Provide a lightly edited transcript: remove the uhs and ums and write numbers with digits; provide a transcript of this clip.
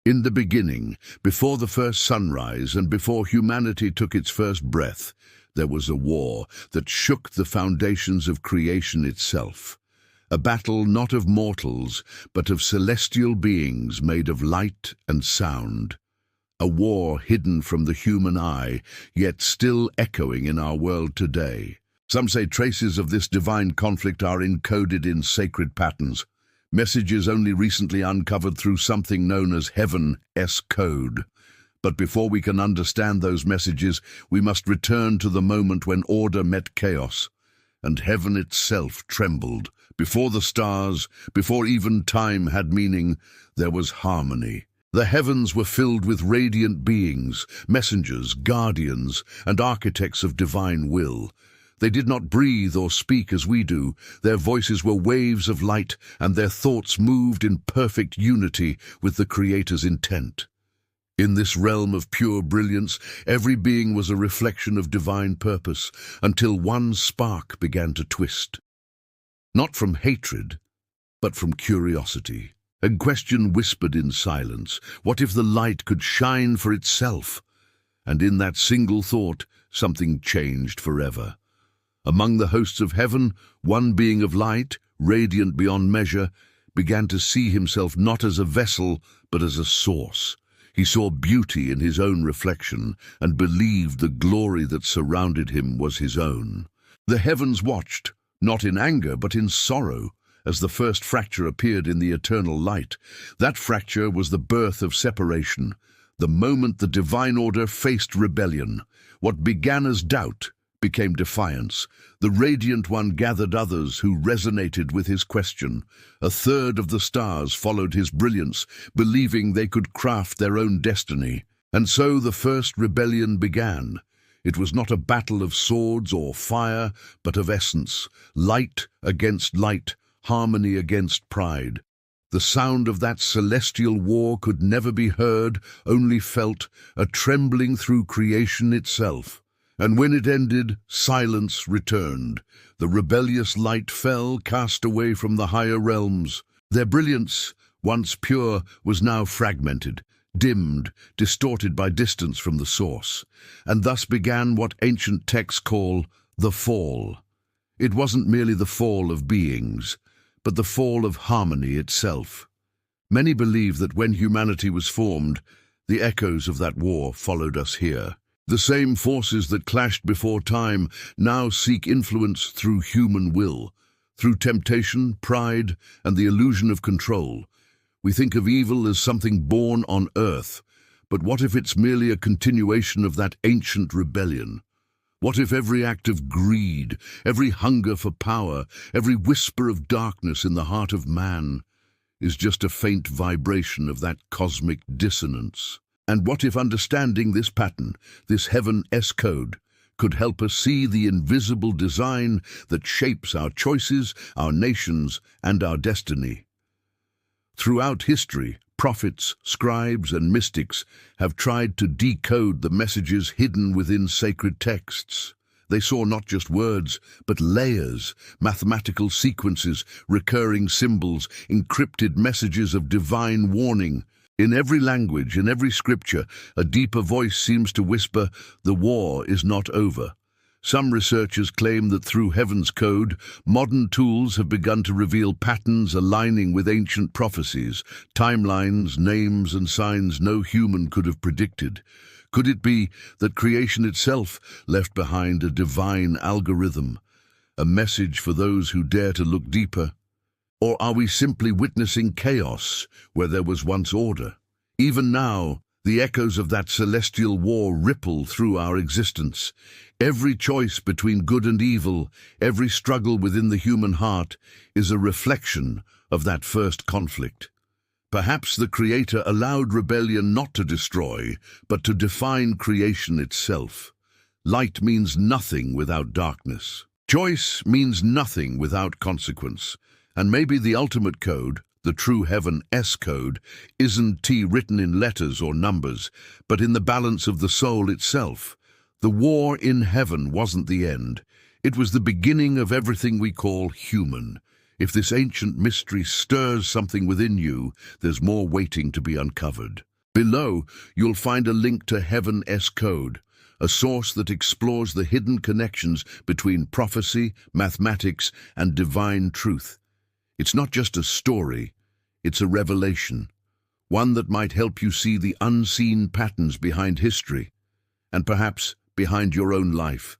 In the beginning, before the first sunrise and before humanity took its first breath, there was a war that shook the foundations of creation itself. A battle not of mortals, but of celestial beings made of light and sound. A war hidden from the human eye, yet still echoing in our world today. Some say traces of this divine conflict are encoded in sacred patterns, messages only recently uncovered through something known as Heaven's Code. But before we can understand those messages, we must return to the moment when order met chaos, and heaven itself trembled. Before the stars, before even time had meaning, there was harmony. The heavens were filled with radiant beings, messengers, guardians, and architects of divine will. They did not breathe or speak as we do. Their voices were waves of light, and their thoughts moved in perfect unity with the Creator's intent. In this realm of pure brilliance, every being was a reflection of divine purpose, until one spark began to twist. Not from hatred, but from curiosity. A question whispered in silence, what if the light could shine for itself? And in that single thought, something changed forever. Among the hosts of heaven, one being of light, radiant beyond measure, began to see himself not as a vessel, but as a source. He saw beauty in his own reflection and believed the glory that surrounded him was his own. The heavens watched, not in anger but in sorrow, as the first fracture appeared in the eternal light. That fracture was the birth of separation, the moment the divine order faced rebellion. What began as doubt became defiance. The Radiant One gathered others who resonated with his question. A third of the stars followed his brilliance, believing they could craft their own destiny. And so the first rebellion began. It was not a battle of swords or fire, but of essence. Light against light, harmony against pride. The sound of that celestial war could never be heard, only felt, a trembling through creation itself. And when it ended, silence returned. The rebellious light fell, cast away from the higher realms. Their brilliance, once pure, was now fragmented, dimmed, distorted by distance from the source. And thus began what ancient texts call the fall. It wasn't merely the fall of beings, but the fall of harmony itself. Many believe that when humanity was formed, the echoes of that war followed us here. The same forces that clashed before time now seek influence through human will, through temptation, pride, and the illusion of control. We think of evil as something born on earth, but what if it's merely a continuation of that ancient rebellion? What if every act of greed, every hunger for power, every whisper of darkness in the heart of man is just a faint vibration of that cosmic dissonance? And what if understanding this pattern, this Heaven's Code, could help us see the invisible design that shapes our choices, our nations, and our destiny? Throughout history, prophets, scribes, and mystics have tried to decode the messages hidden within sacred texts. They saw not just words, but layers, mathematical sequences, recurring symbols, encrypted messages of divine warning. In every language, in every scripture, a deeper voice seems to whisper, the war is not over. Some researchers claim that through Heaven's Code, modern tools have begun to reveal patterns aligning with ancient prophecies, timelines, names, and signs no human could have predicted. Could it be that creation itself left behind a divine algorithm, a message for those who dare to look deeper? Or are we simply witnessing chaos where there was once order? Even now, the echoes of that celestial war ripple through our existence. Every choice between good and evil, every struggle within the human heart, is a reflection of that first conflict. Perhaps the Creator allowed rebellion not to destroy, but to define creation itself. Light means nothing without darkness. Choice means nothing without consequence. And maybe the ultimate code, the true Heaven's Code, isn't written in letters or numbers, but in the balance of the soul itself. The war in heaven wasn't the end. It was the beginning of everything we call human. If this ancient mystery stirs something within you, there's more waiting to be uncovered. Below, you'll find a link to Heaven-S Code, a source that explores the hidden connections between prophecy, mathematics, and divine truth. It's not just a story, it's a revelation, one that might help you see the unseen patterns behind history, and perhaps behind your own life.